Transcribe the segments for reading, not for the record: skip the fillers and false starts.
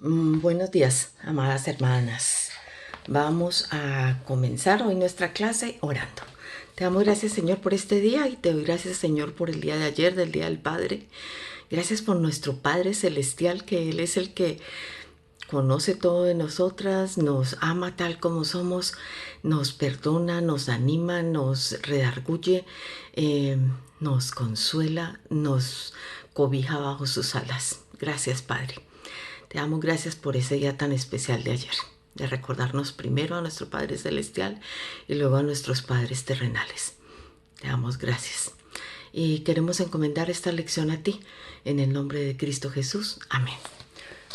Buenos días, amadas hermanas. Vamos a comenzar hoy nuestra clase orando. Te damos gracias, Señor, por este día y te doy gracias, Señor, por el día de ayer, del Día del Padre. Gracias por nuestro Padre Celestial, que Él es el que conoce todo de nosotras, nos ama tal como somos, nos perdona, nos anima, nos redarguye, nos consuela, nos cobija bajo sus alas. Gracias, Padre. Te damos gracias por ese día tan especial de ayer, de recordarnos primero a nuestro Padre Celestial y luego a nuestros padres terrenales. Te damos gracias. Y queremos encomendar esta lección a ti, en el nombre de Cristo Jesús. Amén.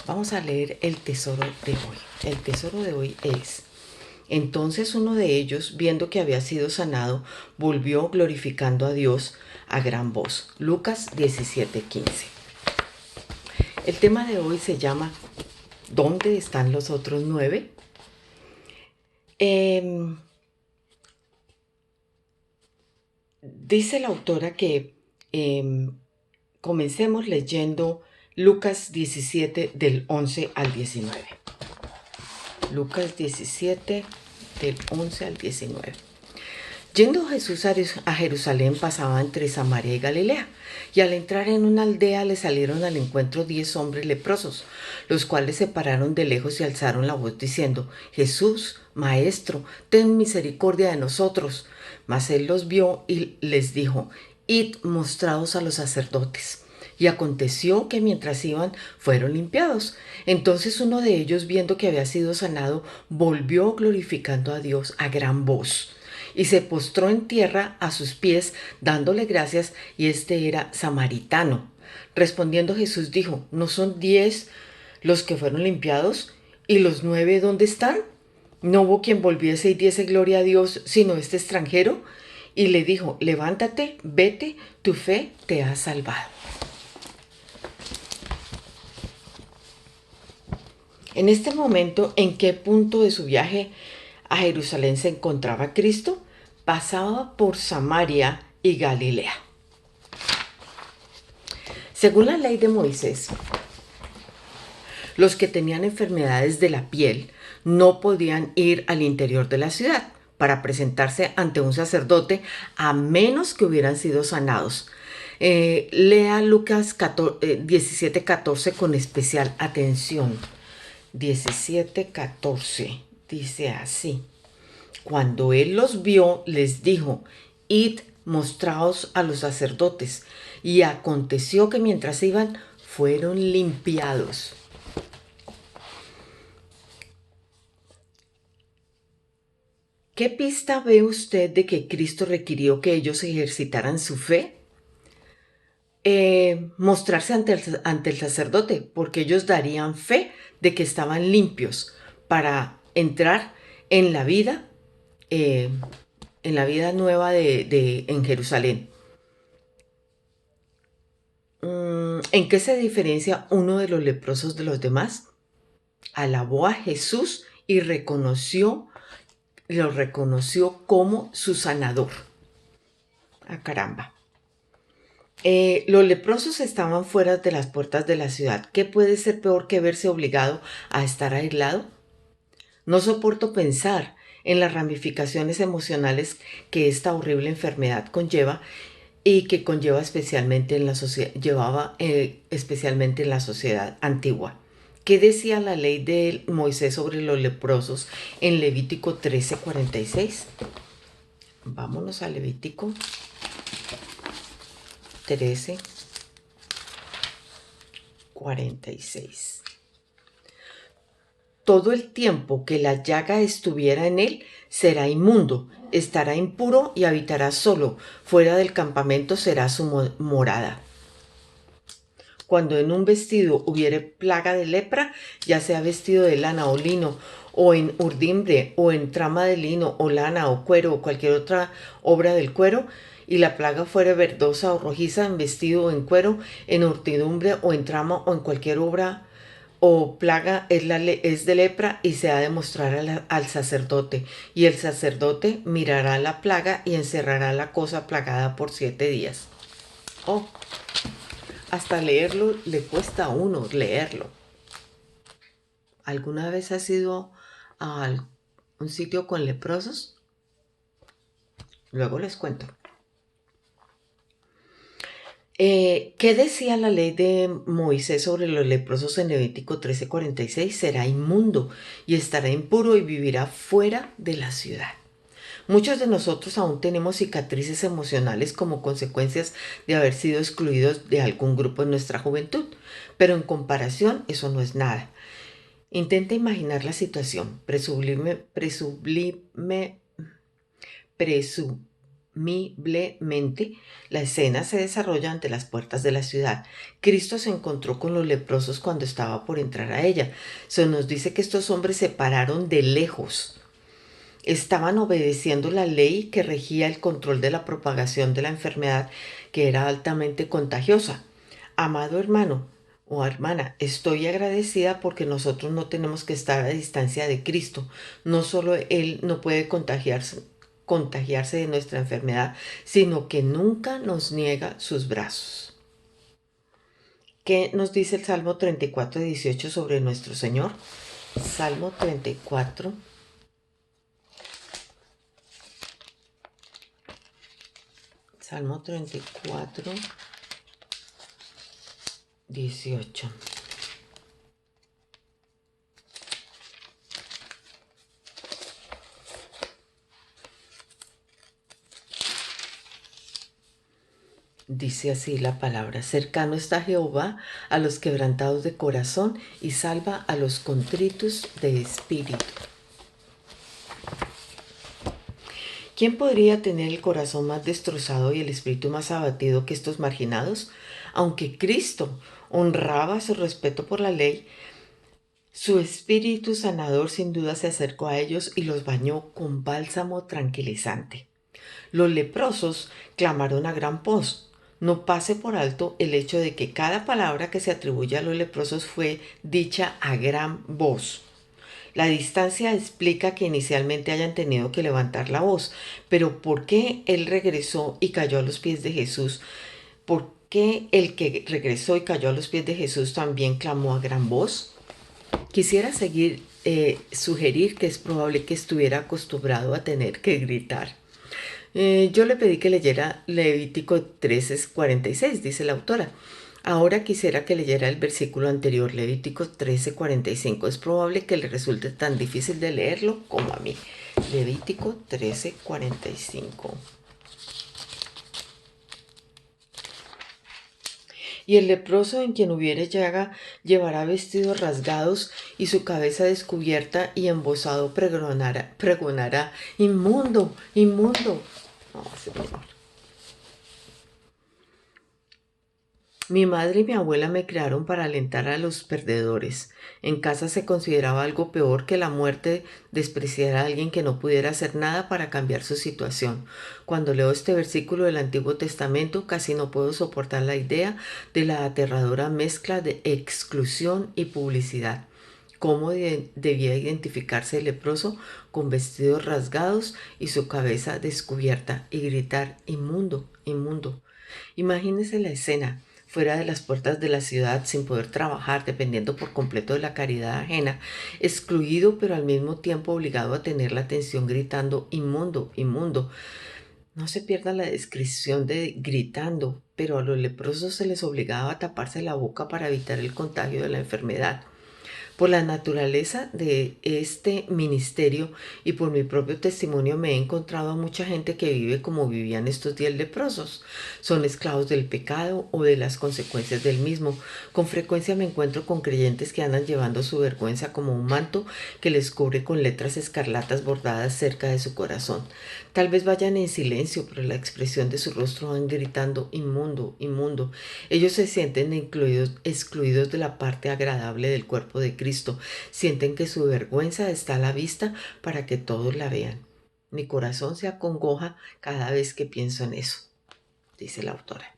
Vamos a leer el tesoro de hoy. El tesoro de hoy es: entonces uno de ellos, viendo que había sido sanado, volvió glorificando a Dios a gran voz. Lucas 17:15. El tema de hoy se llama ¿Dónde están los otros 9? Dice la autora que comencemos leyendo Lucas 17 del 11 al 19. Lucas 17 del 11 al 19. Yendo Jesús a Jerusalén, pasaba entre Samaria y Galilea, y al entrar en una aldea le salieron al encuentro 10 hombres leprosos, los cuales se pararon de lejos y alzaron la voz diciendo: Jesús, Maestro, ten misericordia de nosotros. Mas él los vio y les dijo: Id, mostraos a los sacerdotes. Y aconteció que mientras iban, fueron limpiados. Entonces uno de ellos, viendo que había sido sanado, volvió glorificando a Dios a gran voz, y se postró en tierra a sus pies, dándole gracias, y este era samaritano. Respondiendo Jesús dijo: ¿No son 10 los que fueron limpiados? ¿Y los 9 dónde están? ¿No hubo quien volviese y diese gloria a Dios, sino este extranjero? Y le dijo: levántate, vete, tu fe te ha salvado. En este momento, ¿en qué punto de su viaje a Jerusalén se encontraba Cristo? Pasaba por Samaria y Galilea. Según la ley de Moisés, los que tenían enfermedades de la piel no podían ir al interior de la ciudad para presentarse ante un sacerdote a menos que hubieran sido sanados. Lea Lucas 17:14 con especial atención. 17:14 dice así: Cuando él los vio, les dijo: Id, mostraos a los sacerdotes. Y aconteció que mientras iban, fueron limpiados. ¿Qué pista ve usted de que Cristo requirió que ellos ejercitaran su fe? Mostrarse ante el sacerdote, porque ellos darían fe de que estaban limpios para entrar en la vida, nueva en Jerusalén. ¿En qué se diferencia uno de los leprosos de los demás? Alabó a Jesús y lo reconoció como su sanador. ¡Ah, caramba! Los leprosos estaban fuera de las puertas de la ciudad. ¿Qué puede ser peor que verse obligado a estar aislado? No soporto pensar en las ramificaciones emocionales que esta horrible enfermedad conlleva y que conlleva especialmente especialmente en la sociedad antigua. ¿Qué decía la ley de Moisés sobre los leprosos en Levítico 13:46? Vámonos a Levítico 13:46. Todo el tiempo que la llaga estuviera en él, será inmundo, estará impuro y habitará solo. Fuera del campamento será su morada. Cuando en un vestido hubiere plaga de lepra, ya sea vestido de lana o lino, o en urdimbre, o en trama de lino, o lana, o cuero, o cualquier otra obra del cuero, y la plaga fuere verdosa o rojiza en vestido o en cuero, en urdimbre, o en trama, o en cualquier obra o plaga, es de lepra, y se ha de mostrar al sacerdote, y el sacerdote mirará la plaga y encerrará la cosa plagada por 7 días. Hasta leerlo le cuesta a uno leerlo. ¿Alguna vez has ido a un sitio con leprosos? Luego les cuento. ¿Qué decía la ley de Moisés sobre los leprosos en Levítico 13:46? Será inmundo y estará impuro y vivirá fuera de la ciudad. Muchos de nosotros aún tenemos cicatrices emocionales como consecuencias de haber sido excluidos de algún grupo en nuestra juventud, pero en comparación eso no es nada. Intenta imaginar la situación. Presumiblemente, la escena se desarrolla ante las puertas de la ciudad. Cristo se encontró con los leprosos cuando estaba por entrar a ella. Se nos dice que estos hombres se pararon de lejos. Estaban obedeciendo la ley que regía el control de la propagación de la enfermedad, que era altamente contagiosa. Amado hermano o hermana, estoy agradecida porque nosotros no tenemos que estar a distancia de Cristo. No solo Él no puede contagiarse de nuestra enfermedad, sino que nunca nos niega sus brazos. ¿Qué nos dice el Salmo 34:18 sobre nuestro Señor? Salmo 34. Salmo 34:18. Dice así la palabra: cercano está Jehová a los quebrantados de corazón y salva a los contritos de espíritu. ¿Quién podría tener el corazón más destrozado y el espíritu más abatido que estos marginados? Aunque Cristo honraba su respeto por la ley, su espíritu sanador sin duda se acercó a ellos y los bañó con bálsamo tranquilizante. Los leprosos clamaron a gran voz. No pase por alto el hecho de que cada palabra que se atribuye a los leprosos fue dicha a gran voz. La distancia explica que inicialmente hayan tenido que levantar la voz, pero ¿por qué él regresó y cayó a los pies de Jesús? ¿Por qué el que regresó y cayó a los pies de Jesús también clamó a gran voz? Quisiera sugerir que es probable que estuviera acostumbrado a tener que gritar. Yo le pedí que leyera Levítico 13:46, dice la autora. Ahora quisiera que leyera el versículo anterior, Levítico 13:45. Es probable que le resulte tan difícil de leerlo como a mí. Levítico 13:45. Y el leproso en quien hubiere llaga llevará vestidos rasgados y su cabeza descubierta y embozado pregonará, inmundo, inmundo. Oh, Señor. Mi madre y mi abuela me criaron para alentar a los perdedores. En casa se consideraba algo peor que la muerte despreciar a alguien que no pudiera hacer nada para cambiar su situación. Cuando leo este versículo del Antiguo Testamento, casi no puedo soportar la idea de la aterradora mezcla de exclusión y publicidad. ¿Cómo debía identificarse el leproso con vestidos rasgados y su cabeza descubierta y gritar, inmundo, inmundo? Imagínese la escena, fuera de las puertas de la ciudad, sin poder trabajar, dependiendo por completo de la caridad ajena, excluido pero al mismo tiempo obligado a tener la atención gritando, inmundo, inmundo. No se pierda la descripción de gritando, pero a los leprosos se les obligaba a taparse la boca para evitar el contagio de la enfermedad. Por la naturaleza de este ministerio y por mi propio testimonio me he encontrado a mucha gente que vive como vivían estos 10 leprosos. Son esclavos del pecado o de las consecuencias del mismo. Con frecuencia me encuentro con creyentes que andan llevando su vergüenza como un manto que les cubre con letras escarlatas bordadas cerca de su corazón. Tal vez vayan en silencio, pero la expresión de su rostro van gritando, inmundo, inmundo. Ellos se sienten excluidos de la parte agradable del cuerpo de Cristo. Sienten que su vergüenza está a la vista para que todos la vean. Mi corazón se acongoja cada vez que pienso en eso, dice la autora.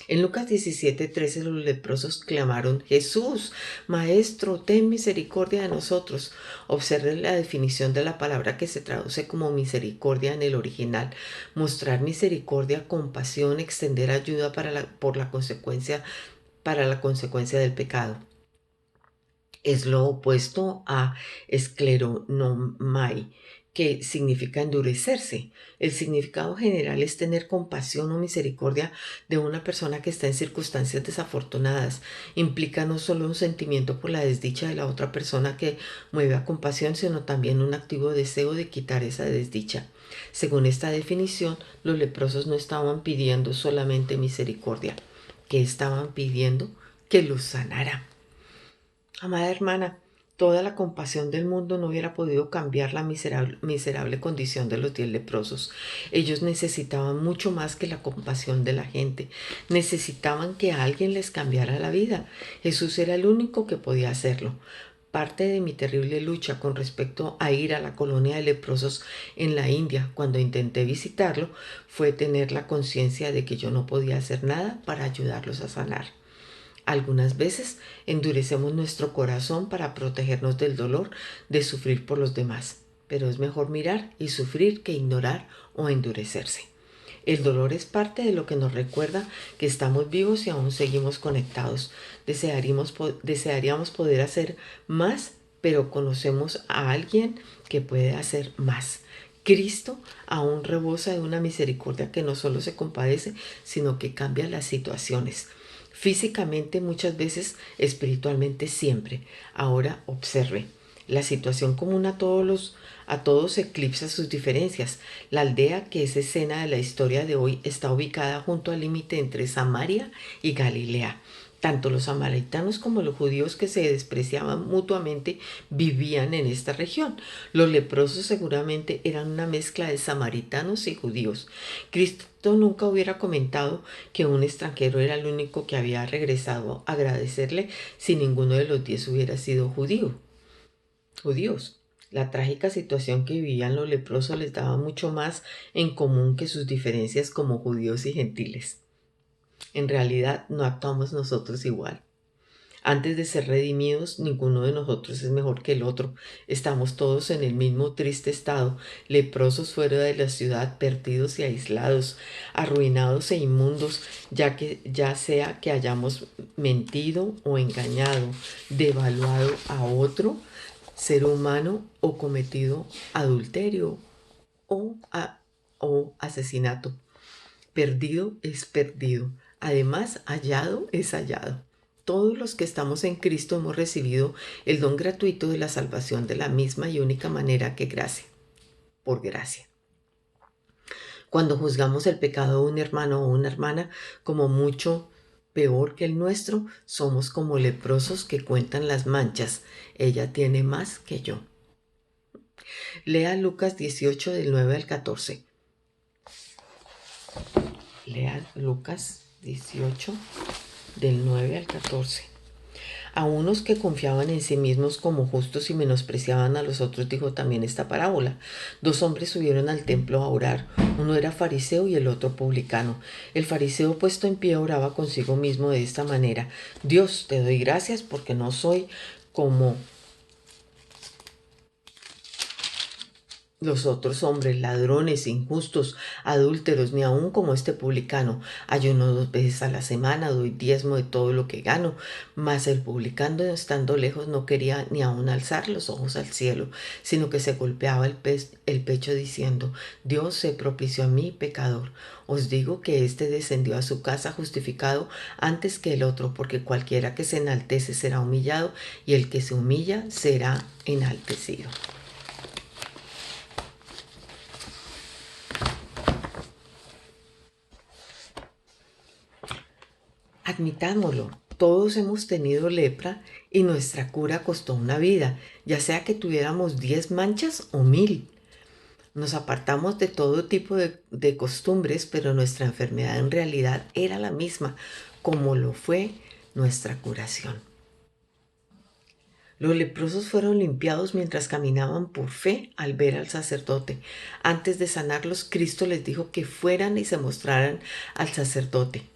En Lucas 17:13 los leprosos clamaron, Jesús, Maestro, ten misericordia de nosotros. Observe la definición de la palabra que se traduce como misericordia en el original. Mostrar misericordia, compasión, extender ayuda para la consecuencia del pecado. Es lo opuesto a escleronomai, que significa endurecerse. El significado general es tener compasión o misericordia de una persona que está en circunstancias desafortunadas. Implica no solo un sentimiento por la desdicha de la otra persona que mueve a compasión, sino también un activo deseo de quitar esa desdicha. Según esta definición, los leprosos no estaban pidiendo solamente misericordia, que estaban pidiendo que los sanara. Amada hermana, toda la compasión del mundo no hubiera podido cambiar la miserable condición de los 10 leprosos. Ellos necesitaban mucho más que la compasión de la gente. Necesitaban que alguien les cambiara la vida. Jesús era el único que podía hacerlo. Parte de mi terrible lucha con respecto a ir a la colonia de leprosos en la India cuando intenté visitarlo fue tener la conciencia de que yo no podía hacer nada para ayudarlos a sanar. Algunas veces endurecemos nuestro corazón para protegernos del dolor de sufrir por los demás, pero es mejor mirar y sufrir que ignorar o endurecerse. El dolor es parte de lo que nos recuerda que estamos vivos y aún seguimos conectados. Desearíamos poder hacer más, pero conocemos a alguien que puede hacer más. Cristo aún rebosa de una misericordia que no solo se compadece, sino que cambia las situaciones. Físicamente muchas veces, espiritualmente siempre. Ahora observe. La situación común a todos eclipsa sus diferencias. La aldea, que es escena de la historia de hoy, está ubicada junto al límite entre Samaria y Galilea. Tanto los samaritanos como los judíos, que se despreciaban mutuamente, vivían en esta región. Los leprosos seguramente eran una mezcla de samaritanos y judíos. Cristo nunca hubiera comentado que un extranjero era el único que había regresado a agradecerle si ninguno de los 10 hubiera sido judíos. La trágica situación que vivían los leprosos les daba mucho más en común que sus diferencias como judíos y gentiles. En realidad no actuamos nosotros igual. Antes de ser redimidos, ninguno de nosotros es mejor que el otro. Estamos todos en el mismo triste estado, leprosos fuera de la ciudad, perdidos y aislados, arruinados e inmundos, ya sea que hayamos mentido o engañado, devaluado a otro ser humano o cometido adulterio o, o asesinato. Perdido es perdido. Además, hallado es hallado. Todos los que estamos en Cristo hemos recibido el don gratuito de la salvación de la misma y única manera que gracia, por gracia. Cuando juzgamos el pecado de un hermano o una hermana como mucho peor que el nuestro, somos como leprosos que cuentan las manchas. Ella tiene más que yo. Lea Lucas 18 del 9 al 14. Lea Lucas 18 del 9 al 14. A unos que confiaban en sí mismos como justos y menospreciaban a los otros, dijo también esta parábola. 2 hombres subieron al templo a orar. Uno era fariseo y el otro publicano. El fariseo, puesto en pie, oraba consigo mismo de esta manera: Dios, te doy gracias porque no soy como los otros hombres, ladrones, injustos, adúlteros, ni aun como este publicano. Ayuno 2 veces a la semana, doy diezmo de todo lo que gano. Mas el publicano, estando lejos, no quería ni aun alzar los ojos al cielo, sino que se golpeaba el pecho diciendo: Dios, se propició a mí, pecador. Os digo que éste descendió a su casa justificado antes que el otro, porque cualquiera que se enaltece será humillado, y el que se humilla será enaltecido. Admitámoslo, todos hemos tenido lepra y nuestra cura costó una vida, ya sea que tuviéramos 10 manchas o 1000. Nos apartamos de todo tipo de costumbres, pero nuestra enfermedad en realidad era la misma, como lo fue nuestra curación. Los leprosos fueron limpiados mientras caminaban por fe al ver al sacerdote. Antes de sanarlos, Cristo les dijo que fueran y se mostraran al sacerdote.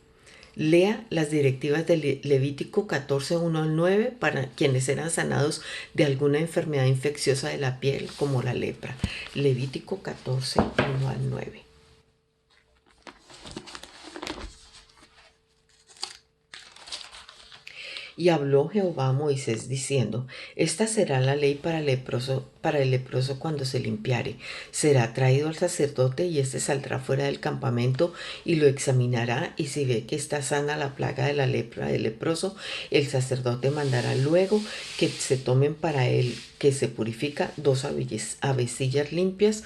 Lea las directivas de Levítico 14, 1 al 9 para quienes eran sanados de alguna enfermedad infecciosa de la piel como la lepra. Levítico 14, 1 al 9. Y habló Jehová a Moisés diciendo: Esta será la ley para el leproso cuando se limpiare. Será traído al sacerdote, y éste saldrá fuera del campamento y lo examinará, y si ve que está sana la plaga de la lepra del leproso, el sacerdote mandará luego que se tomen para él, que se purifica, 2 avecillas limpias,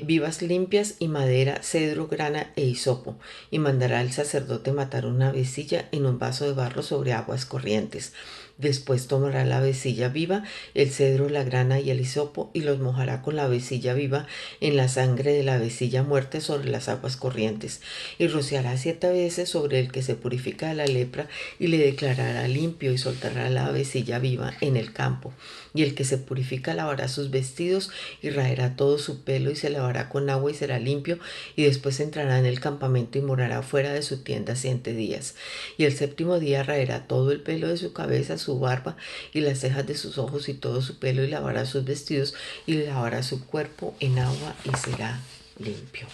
vivas limpias, y madera, cedro, grana e hisopo, y mandará el sacerdote matar una avecilla en un vaso de barro sobre aguas corrientes. Después tomará la avecilla viva, el cedro, la grana y el hisopo, y los mojará con la avecilla viva en la sangre de la avecilla muerta sobre las aguas corrientes, y rociará 7 veces sobre el que se purifica de la lepra, y le declarará limpio, y soltará la avecilla viva en el campo. Y el que se purifica lavará sus vestidos, y raerá todo su pelo, y se lavará con agua, y será limpio, y después entrará en el campamento y morará fuera de su tienda 7 días. Y el 7.º día raerá todo el pelo de su cabeza, su barba y las cejas de sus ojos y todo su pelo, y lavará sus vestidos, y lavará su cuerpo en agua, y será limpio.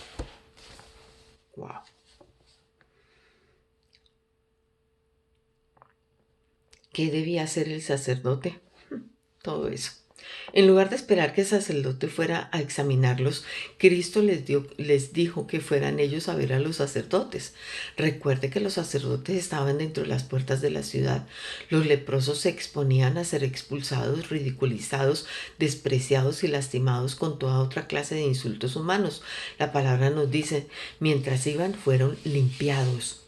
Wow. ¿Qué debía hacer el sacerdote? Todo eso. En lugar de esperar que el sacerdote fuera a examinarlos, Cristo les dijo que fueran ellos a ver a los sacerdotes. Recuerde que los sacerdotes estaban dentro de las puertas de la ciudad. Los leprosos se exponían a ser expulsados, ridiculizados, despreciados y lastimados con toda otra clase de insultos humanos. La palabra nos dice: mientras iban, fueron limpiados.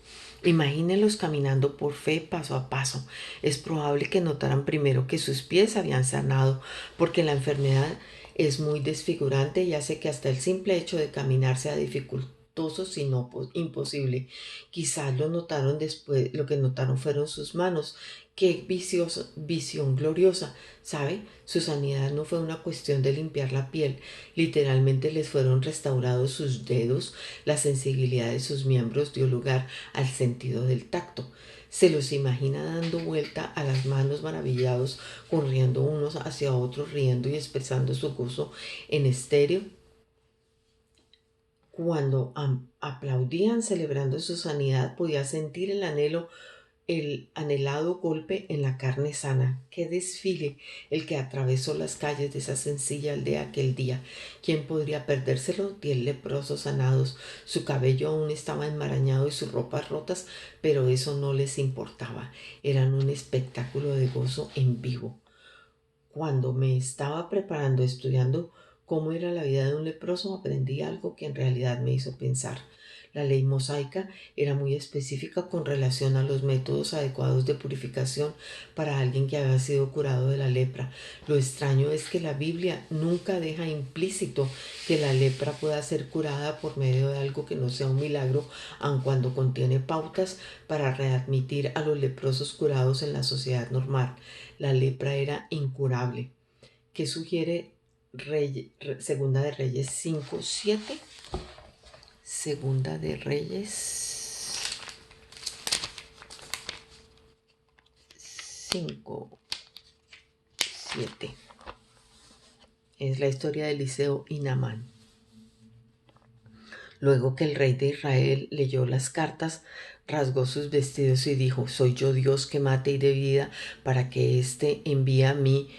Imagínenlos caminando por fe paso a paso. Es probable que notaran primero que sus pies habían sanado, porque la enfermedad es muy desfigurante y hace que hasta el simple hecho de caminar sea dificultoso, si no imposible. Quizás lo notaron después, lo que notaron fueron sus manos. Qué visión gloriosa, ¿sabe? Su sanidad no fue una cuestión de limpiar la piel. Literalmente les fueron restaurados sus dedos, la sensibilidad de sus miembros dio lugar al sentido del tacto. Se los imagina dando vuelta a las manos, maravillados, corriendo unos hacia otros, riendo y expresando su gozo en estéreo. Cuando aplaudían celebrando su sanidad, podía sentir el anhelado golpe en la carne sana. Qué desfile el que atravesó las calles de esa sencilla aldea aquel día. ¿Quién podría perdérselo? 10 leprosos sanados. Su cabello aún estaba enmarañado y sus ropas rotas, pero eso no les importaba. Eran un espectáculo de gozo en vivo. Cuando me estaba preparando, estudiando cómo era la vida de un leproso, aprendí algo que en realidad me hizo pensar. La ley mosaica era muy específica con relación a los métodos adecuados de purificación para alguien que había sido curado de la lepra. Lo extraño es que la Biblia nunca deja implícito que la lepra pueda ser curada por medio de algo que no sea un milagro, aun cuando contiene pautas para readmitir a los leprosos curados en la sociedad normal. La lepra era incurable. ¿Qué sugiere Segunda de Reyes 5:7? Segunda de Reyes 5:7. Es la historia de Eliseo y Naamán. Luego que el rey de Israel leyó las cartas, rasgó sus vestidos y dijo: ¿Soy yo Dios que mate y dé vida para que éste envíe a mí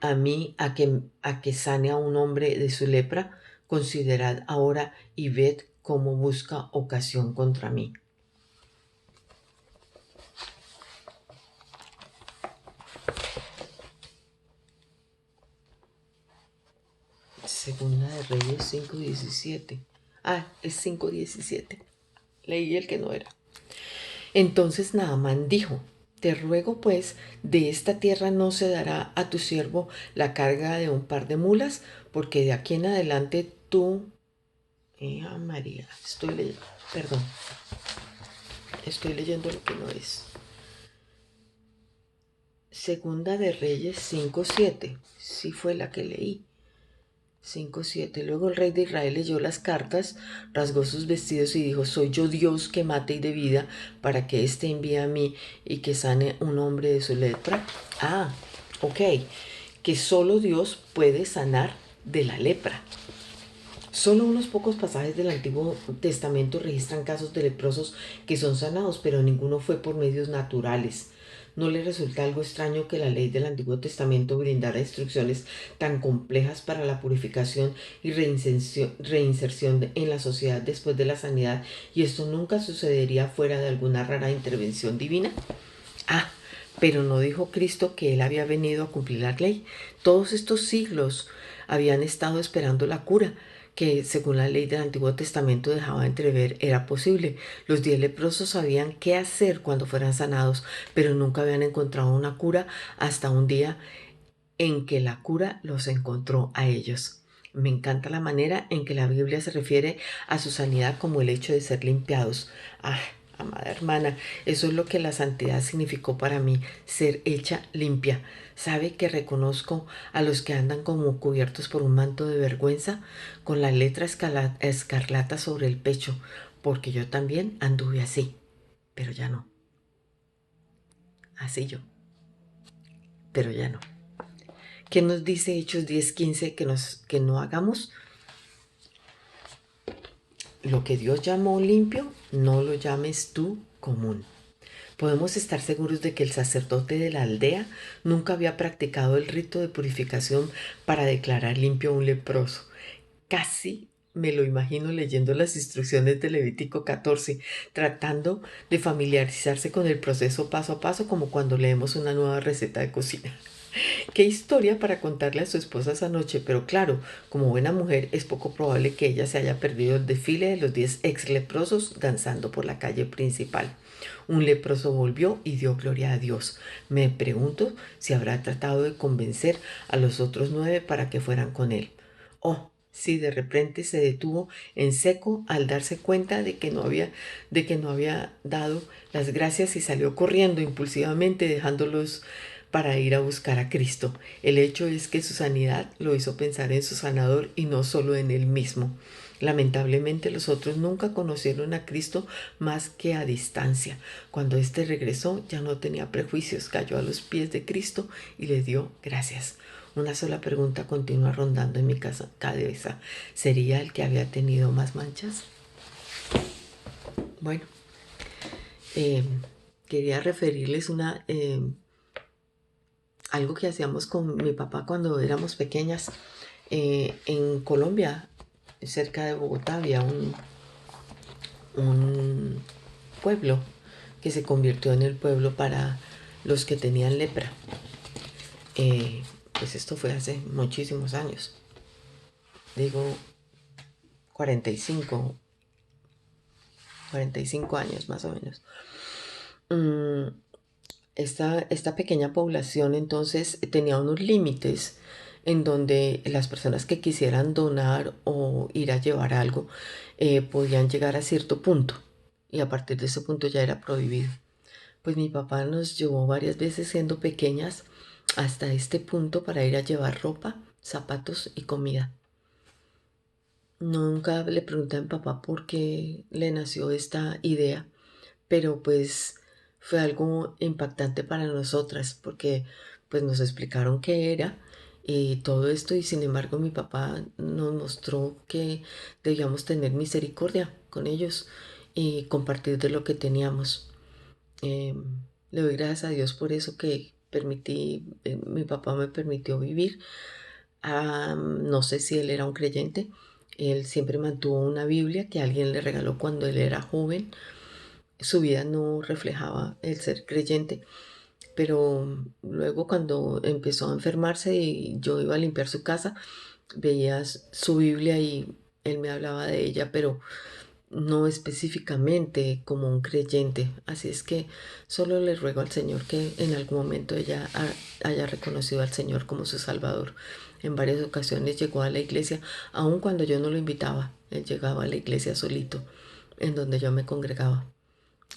a que sane a un hombre de su lepra? Considerad ahora y ved cómo busca ocasión contra mí. Segunda de Reyes 5:17. Es 5:17. Leí el que no era. Entonces Naamán dijo: Te ruego pues, de esta tierra no se dará a tu siervo la carga de un par de mulas, porque de aquí en adelante tú... María, estoy leyendo lo que no es. Segunda de Reyes 5:7, sí fue la que leí. 5:7. Luego el rey de Israel leyó las cartas, rasgó sus vestidos y dijo: ¿Soy yo Dios que mate y dé vida para que éste envíe a mí y que sane un hombre de su lepra? Ok. Que solo Dios puede sanar de la lepra. Solo unos pocos pasajes del Antiguo Testamento registran casos de leprosos que son sanados, pero ninguno fue por medios naturales. ¿No le resulta algo extraño que la ley del Antiguo Testamento brindara instrucciones tan complejas para la purificación y reinserción en la sociedad después de la sanidad, y esto nunca sucedería fuera de alguna rara intervención divina? Ah, pero no dijo Cristo que Él había venido a cumplir la ley. Todos estos siglos habían estado esperando la cura, que según la ley del Antiguo Testamento dejaba entrever era posible. Los 10 leprosos sabían qué hacer cuando fueran sanados, pero nunca habían encontrado una cura hasta un día en que la cura los encontró a ellos. Me encanta la manera en que la Biblia se refiere a su sanidad como el hecho de ser limpiados. Ah, amada hermana, eso es lo que la santidad significó para mí, ser hecha limpia. ¿Sabe que reconozco a los que andan como cubiertos por un manto de vergüenza, con la letra escarlata sobre el pecho? Porque yo también anduve así, pero ya no. Así yo, pero ya no. ¿Qué nos dice Hechos 10:15 que no hagamos? Lo que Dios llamó limpio, no lo llames tú común. Podemos estar seguros de que el sacerdote de la aldea nunca había practicado el rito de purificación para declarar limpio a un leproso. Casi me lo imagino leyendo las instrucciones de Levítico 14, tratando de familiarizarse con el proceso paso a paso, como cuando leemos una nueva receta de cocina. Qué historia para contarle a su esposa esa noche, pero claro, como buena mujer es poco probable que ella se haya perdido el desfile de los 10 ex leprosos danzando por la calle principal. Un leproso volvió y dio gloria a Dios. Me pregunto si habrá tratado de convencer a los otros 9 para que fueran con él. Oh, si de repente se detuvo en seco al darse cuenta de que no había dado las gracias y salió corriendo impulsivamente dejándolos para ir a buscar a Cristo. El hecho es que su sanidad lo hizo pensar en su sanador y no solo en él mismo. Lamentablemente los otros nunca conocieron a Cristo más que a distancia. Cuando éste regresó ya no tenía prejuicios, cayó a los pies de Cristo y le dio gracias. Una sola pregunta continúa rondando en mi cabeza. ¿Sería el que había tenido más manchas? Bueno, eh, quería referirles algo que hacíamos con mi papá cuando éramos pequeñas. En Colombia, cerca de Bogotá, había un pueblo que se convirtió en el pueblo para los que tenían lepra. Pues esto fue hace muchísimos años. Digo, 45, 45 años más o menos. Esta pequeña población entonces tenía unos límites en donde las personas que quisieran donar o ir a llevar algo podían llegar a cierto punto, y a partir de ese punto ya era prohibido. Pues mi papá nos llevó varias veces siendo pequeñas hasta este punto para ir a llevar ropa, zapatos y comida. Nunca le pregunté a mi papá por qué le nació esta idea, pero pues fue algo impactante para nosotras porque pues nos explicaron qué era y todo esto, y sin embargo mi papá nos mostró que debíamos tener misericordia con ellos y compartir de lo que teníamos. Eh, Le doy gracias a Dios por eso que mi papá me permitió vivir. No sé si él era un creyente. Él siempre mantuvo una Biblia que alguien le regaló cuando él era joven. Su vida no reflejaba el ser creyente, pero luego cuando empezó a enfermarse y yo iba a limpiar su casa, veía su Biblia y él me hablaba de ella, pero no específicamente como un creyente. Así es que solo le ruego al Señor que en algún momento ella haya reconocido al Señor como su Salvador. En varias ocasiones llegó a la iglesia, aun cuando yo no lo invitaba. Él llegaba a la iglesia solito, en donde yo me congregaba.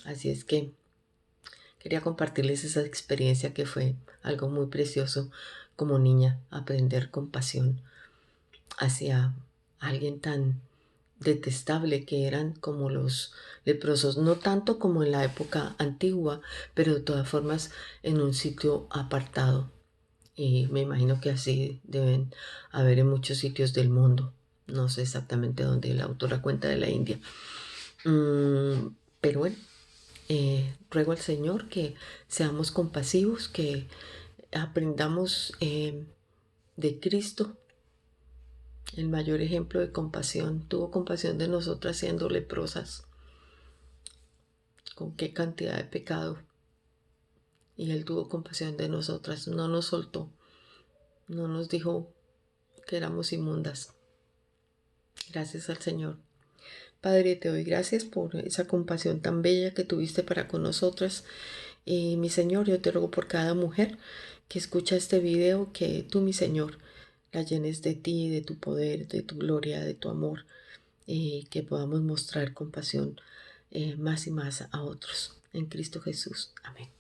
Así es que quería compartirles esa experiencia que fue algo muy precioso como niña, aprender compasión hacia alguien tan detestable que eran como los leprosos, no tanto como en la época antigua, pero de todas formas en un sitio apartado. Y me imagino que así deben haber en muchos sitios del mundo. No sé exactamente dónde, la autora cuenta de la India. Pero bueno, Ruego al Señor que seamos compasivos, que aprendamos de Cristo, el mayor ejemplo de compasión. Tuvo compasión de nosotras siendo leprosas, con qué cantidad de pecado. Y Él tuvo compasión de nosotras, no nos soltó, no nos dijo que éramos inmundas. Gracias al Señor. Padre, te doy gracias por esa compasión tan bella que tuviste para con nosotras. Y mi Señor, yo te ruego por cada mujer que escucha este video, que tú, mi Señor, la llenes de ti, de tu poder, de tu gloria, de tu amor, y que podamos mostrar compasión más y más a otros. En Cristo Jesús. Amén.